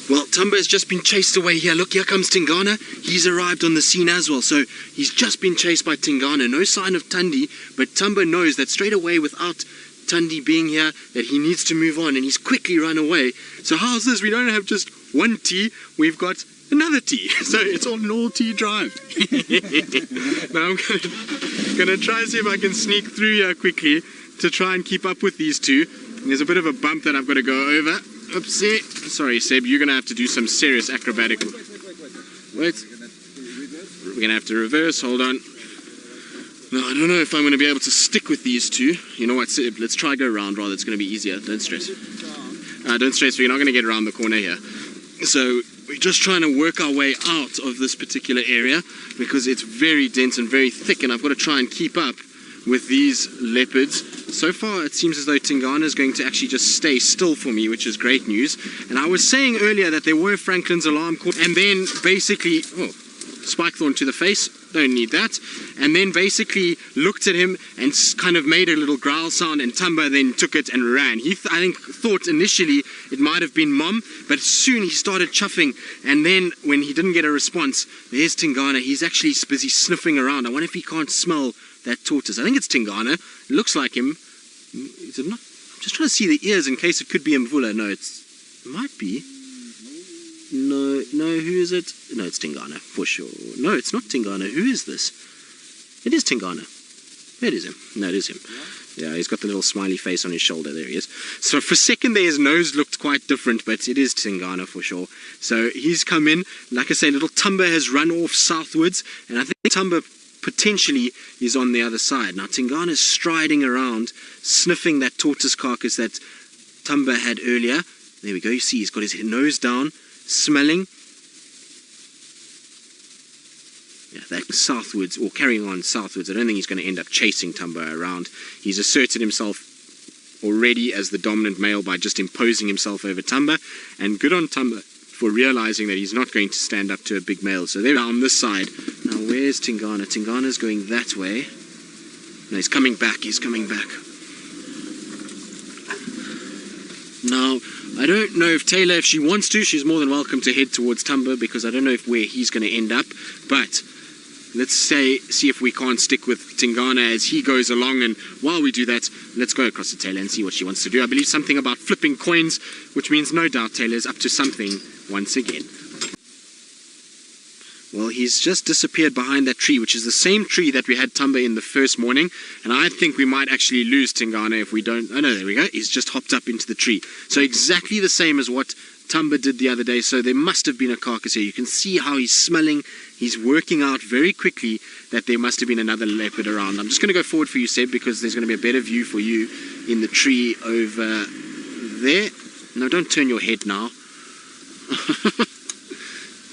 Well, Thamba has just been chased away here. Look, here comes Tingana. He's arrived on the scene as well. So he's just been chased by Tingana. No sign of Thandi, but Thamba knows that straight away without Thandi being here, that he needs to move on, and he's quickly run away. So how's this? We don't have just one T, we've got another T. So it's on all T drive. Now I'm gonna try and see if I can sneak through here quickly to try and keep up with these two. And there's a bit of a bump that I've got to go over. Oopsie. Sorry, Seb, you're going to have to do some serious acrobatic. Wait. We're going to have to reverse. Hold on. No, I don't know if I'm going to be able to stick with these two. You know what, Seb? Let's try go around rather. It's going to be easier. Don't stress. Don't stress. We're not going to get around the corner here. So we're just trying to work our way out of this particular area because it's very dense and very thick, and I've got to try and keep up with these leopards. So far it seems as though Tingana is going to actually just stay still for me, which is great news. And I was saying earlier that there were Franklin's alarm calls, and then basically, oh, spike thorn to the face, don't need that. And then basically looked at him and kind of made a little growl sound, and Thamba then took it and ran. He I think thought initially it might have been Mom, but soon he started chuffing, and then when he didn't get a response, there's Tingana. He's actually busy sniffing around. I wonder if he can't smell that tortoise. I think it's Tingana. It looks like him. Is it not? I'm just trying to see the ears in case it could be Mvula. No, it might be. No, who is it? No, it's Tingana, for sure. No, it's not Tingana. Who is this? It is Tingana. It is him. No, it is him. Yeah, he's got the little smiley face on his shoulder. There he is. So for a second there, his nose looked quite different, but it is Tingana for sure. So he's come in. Like I say, little Thamba has run off southwards, and I think Thamba potentially is on the other side. Now Tingana is striding around, sniffing that tortoise carcass that Thamba had earlier. There we go, you see he's got his nose down, smelling. Yeah, that's southwards, or carrying on southwards. I don't think he's going to end up chasing Thamba around. He's asserted himself already as the dominant male by just imposing himself over Thamba, and good on Thamba for realizing that he's not going to stand up to a big male. So they're down this side. Now where's Tingana? Tingana's going that way. No, he's coming back, he's coming back. Now, I don't know if Taylor, if she wants to, she's more than welcome to head towards Thamba, because I don't know where he's going to end up. But let's see if we can't stick with Tingana as he goes along, and while we do that, let's go across to Taylor and see what she wants to do. I believe something about flipping coins, which means no doubt Taylor's up to something once again. Well, he's just disappeared behind that tree, which is the same tree that we had Thamba in the first morning, and I think we might actually lose Tingana if we don't... Oh no, there we go, he's just hopped up into the tree. So exactly the same as what Thamba did the other day, so there must have been a carcass here. You can see how he's smelling. He's working out very quickly that there must have been another leopard around. I'm just going to go forward for you, Seb, because there's going to be a better view for you in the tree over there. No, don't turn your head now.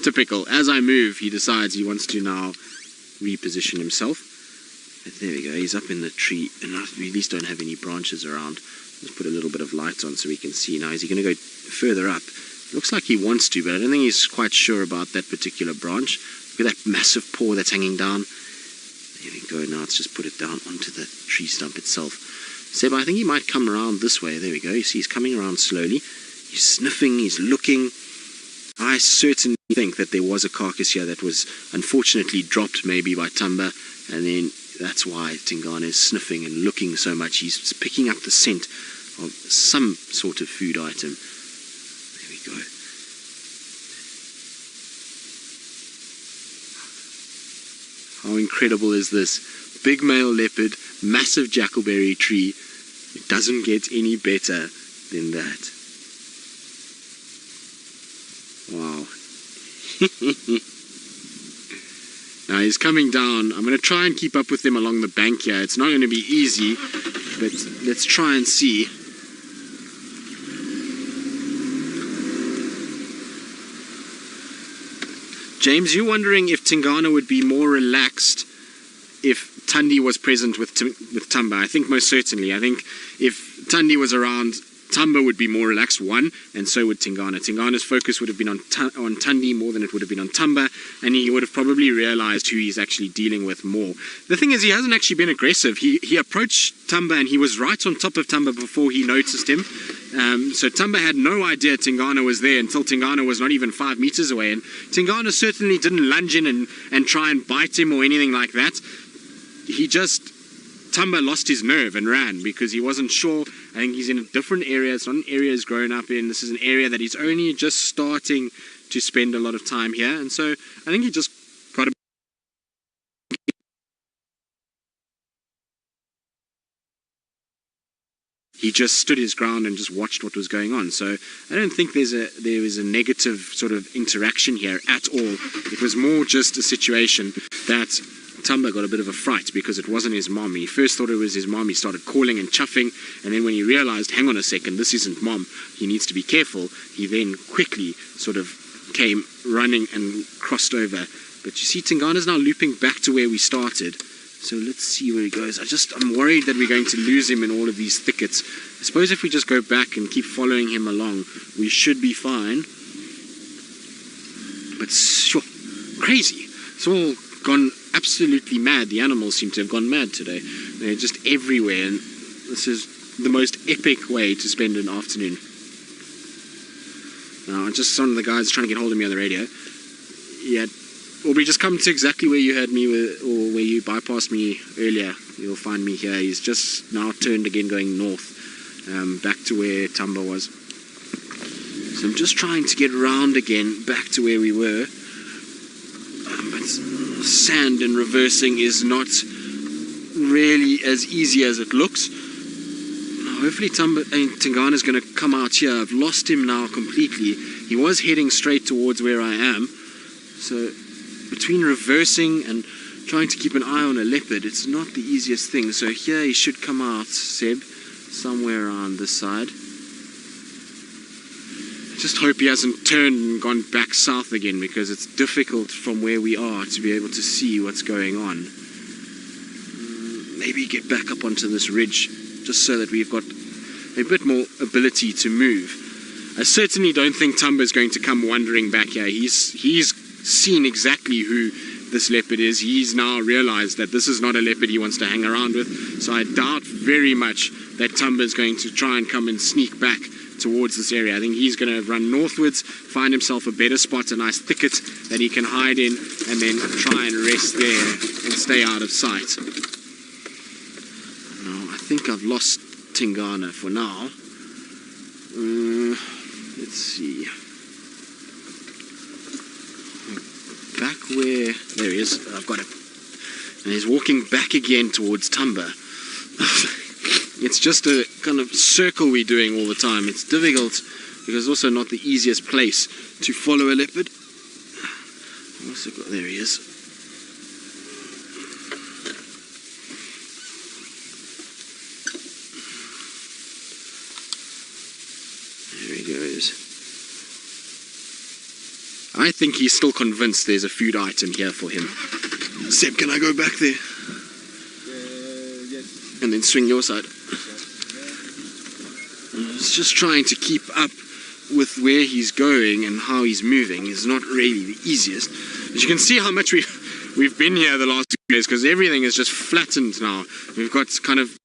Typical. As I move, he decides he wants to now reposition himself. But there we go. He's up in the tree, and we at least don't have any branches around. Let's put a little bit of light on so we can see. Now, is he going to go further up? Looks like he wants to, but I don't think he's quite sure about that particular branch. Look at that massive paw that's hanging down. There we go. Now let's just put it down onto the tree stump itself. Seb, I think he might come around this way. There we go. You see he's coming around slowly. He's sniffing, he's looking. I certainly think that there was a carcass here that was unfortunately dropped maybe by Thamba, and then that's why Tingana is sniffing and looking so much. He's picking up the scent of some sort of food item. There we go. How incredible is this? Big male leopard, massive jackalberry tree. It doesn't get any better than that. Wow. Now he's coming down. I'm going to try and keep up with him along the bank here. It's not going to be easy, but let's try and see. James, you're wondering if Tingana would be more relaxed if Thandi was present with Thamba. I think most certainly. I think if Thandi was around, Thamba would be more relaxed, one, and so would Tingana. Tingana's focus would have been on Thandi more than it would have been on Thamba, and he would have probably realized who he's actually dealing with more. The thing is, he hasn't actually been aggressive. He approached Thamba, and he was right on top of Thamba before he noticed him. So Thamba had no idea Tingana was there until Tingana was not even 5 meters away, and Tingana certainly didn't lunge in and try and bite him or anything like that. Thamba lost his nerve and ran because he wasn't sure. I think he's in a different area. It's not an area he's grown up in. This is an area that he's only just starting to spend a lot of time here. And so I think he just got a... He just stood his ground and just watched what was going on. So I don't think there was a negative sort of interaction here at all. It was more just a situation that Thamba got a bit of a fright because it wasn't his mom. He first thought it was his mom. He started calling and chuffing, and then when he realized, hang on a second, this isn't mom, he needs to be careful, he then quickly sort of came running and crossed over. But you see, Tingana's now looping back to where we started. So let's see where he goes. I'm worried that we're going to lose him in all of these thickets. I suppose if we just go back and keep following him along, we should be fine. But sure, crazy. It's all gone absolutely mad. The animals seem to have gone mad today. They're just everywhere, and this is the most epic way to spend an afternoon. Now, just some of the guys trying to get hold of me on the radio. Yeah, well, we just come to exactly where you heard me, or where you bypassed me earlier. You'll find me here. He's just now turned again, going north, back to where Thamba was. So I'm just trying to get around again, back to where we were. But sand and reversing is not really as easy as it looks. Now, hopefully Tingana is going to come out here. I've lost him now completely. He was heading straight towards where I am. So between reversing and trying to keep an eye on a leopard, it's not the easiest thing. So here he should come out, Seb, somewhere around this side. Just hope he hasn't turned and gone back south again, because it's difficult from where we are to be able to see what's going on. Maybe get back up onto this ridge just so that we've got a bit more ability to move. I certainly don't think Thamba is going to come wandering back here. He's seen exactly who this leopard is. He's now realized that this is not a leopard he wants to hang around with. So I doubt very much that Thamba is going to try and come and sneak back towards this area. I think he's going to run northwards, find himself a better spot, a nice thicket that he can hide in, and then try and rest there and stay out of sight. Now, I think I've lost Tingana for now. Let's see. Back where... There he is. I've got him. And he's walking back again towards Thamba. It's just a kind of circle we're doing all the time. It's difficult because it's also not the easiest place to follow a leopard. Also got, there he is. There he goes. I think he's still convinced there's a food item here for him. Seb, can I go back there? Yes. And then swing your side. It's just trying to keep up with where he's going and how he's moving is not really the easiest. But you can see how much we've been here the last 2 days, because everything is just flattened now. We've got kind of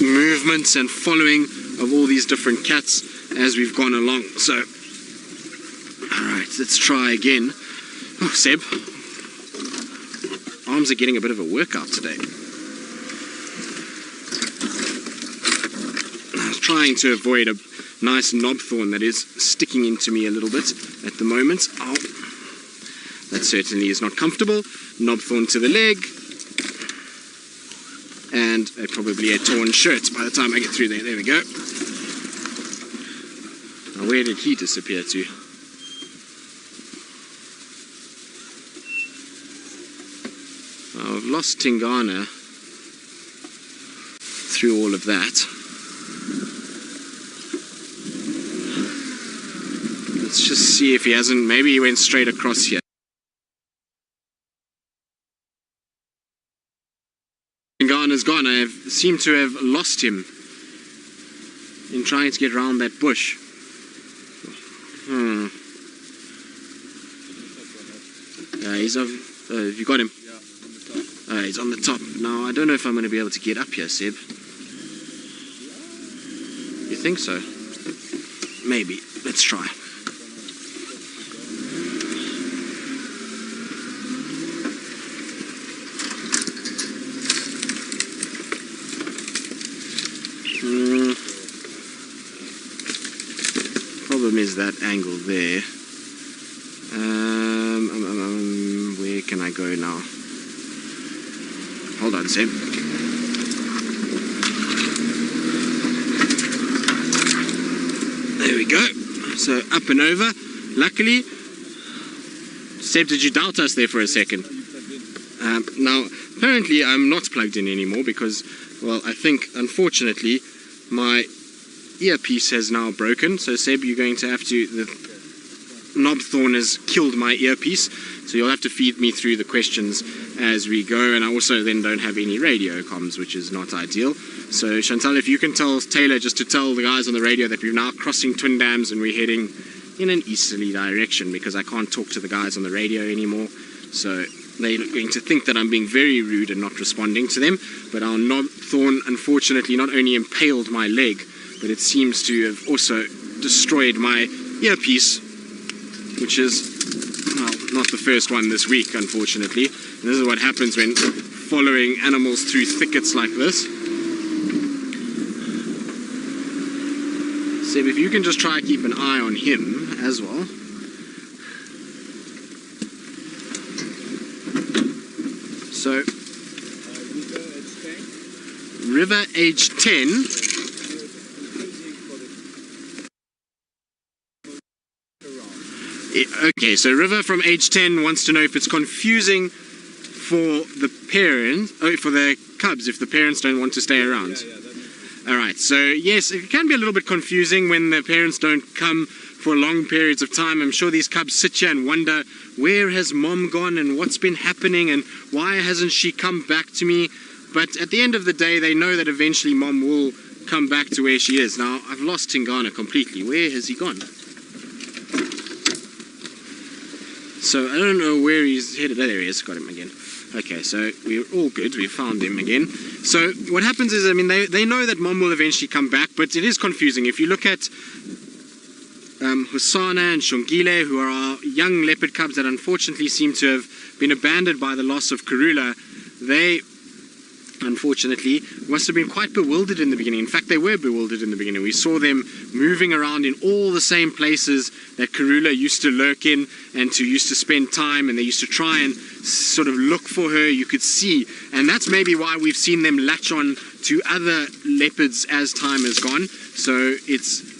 movements and following of all these different cats as we've gone along. So, alright, let's try again. Oh, Seb. Arms are getting a bit of a workout today. I was trying to avoid a nice knob thorn that is sticking into me a little bit at the moment. Oh, that certainly is not comfortable. Knob thorn to the leg. And probably a torn shirt by the time I get through there. There we go. Now, where did he disappear to? Well, I've lost Tingana through all of that. Let's just see if he hasn't. Maybe he went straight across here. Tingana's gone. gone? I seem to have lost him in trying to get around that bush. He's have you got him? Yeah, on the top. He's on the top. Now, I don't know if I'm going to be able to get up here, Seb. You think so? Maybe. Let's try. Problem is that angle there. Where can I go now? Hold on, Seb. There we go. So up and over. Luckily, Seb, did you doubt us there for a second? Now, apparently I'm not plugged in anymore because, well, I think, unfortunately, my earpiece has now broken. So Seb, you're going to have to... The knob thorn has killed my earpiece, so you'll have to feed me through the questions as we go, and I also then don't have any radio comms, which is not ideal. So Chantal, if you can tell Taylor just to tell the guys on the radio that we're now crossing Twin Dams and we're heading in an easterly direction, because I can't talk to the guys on the radio anymore, so they're going to think that I'm being very rude and not responding to them. But our knob thorn unfortunately not only impaled my leg, but it seems to have also destroyed my earpiece, which is, well, not the first one this week, unfortunately. And this is what happens when following animals through thickets like this. Seb, if you can just try and keep an eye on him as well. So, river age 10. Okay, so River from age 10 wants to know if it's confusing for the parents, for the cubs, if the parents don't want to stay around. Alright, so yes, it can be a little bit confusing when the parents don't come for long periods of time. I'm sure these cubs sit here and wonder, where has mom gone and what's been happening and why hasn't she come back to me? But at the end of the day, they know that eventually mom will come back to where she is. Now, I've lost Tingana completely. Where has he gone? So I don't know where he's headed. There he is, got him again. Okay, so we're all good, we found him again. So what happens is, I mean, they know that mom will eventually come back, but it is confusing. If you look at Hosana and Shongile, who are our young leopard cubs that unfortunately seem to have been abandoned by the loss of Karula, they unfortunately must have been quite bewildered in the beginning. In fact, they were bewildered in the beginning. We saw them moving around in all the same places that Karula used to lurk in and used to spend time, and they used to try and sort of look for her. You could see, and that's maybe why we've seen them latch on to other leopards as time has gone. So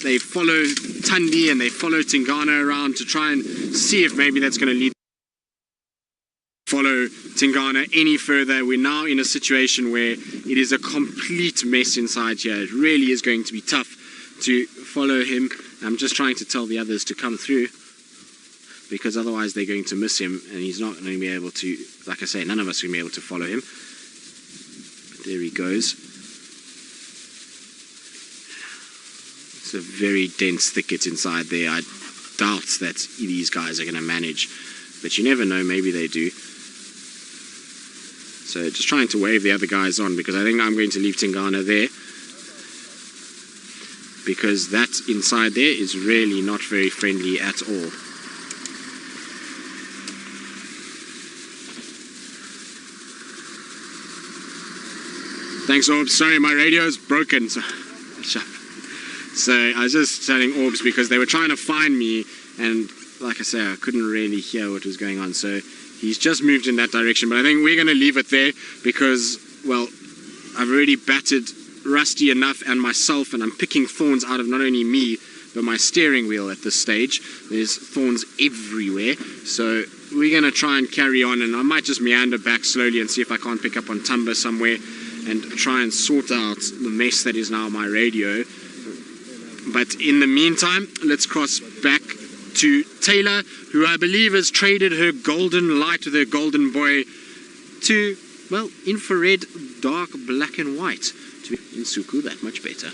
they follow Tundi and they follow Tingana around to try and see if maybe that's going to lead follow Tingana any further. We're now in a situation where it is a complete mess inside here. It really is going to be tough to follow him. I'm just trying to tell the others to come through, because otherwise they're going to miss him and he's not going to be able to, like I say, none of us are going to be able to follow him. But there he goes. It's a very dense thicket inside there. I doubt that these guys are going to manage, but you never know, maybe they do. So just trying to wave the other guys on, because I think I'm going to leave Tingana there, because that inside there is really not very friendly at all. Thanks, Orbs. Sorry, my radio's broken. So I was just telling Orbs because they were trying to find me, and like I say, I couldn't really hear what was going on. So he's just moved in that direction, but I think we're going to leave it there because, well, I've already battered Rusty enough and myself, and I'm picking thorns out of not only me, but my steering wheel at this stage. There's thorns everywhere, so we're going to try and carry on, and I might just meander back slowly and see if I can't pick up on Thamba somewhere and try and sort out the mess that is now my radio. But in the meantime, let's cross back to Taylor, who I believe has traded her golden light with her golden boy to well, infrared, dark, black and white. To be in Suku, that much better.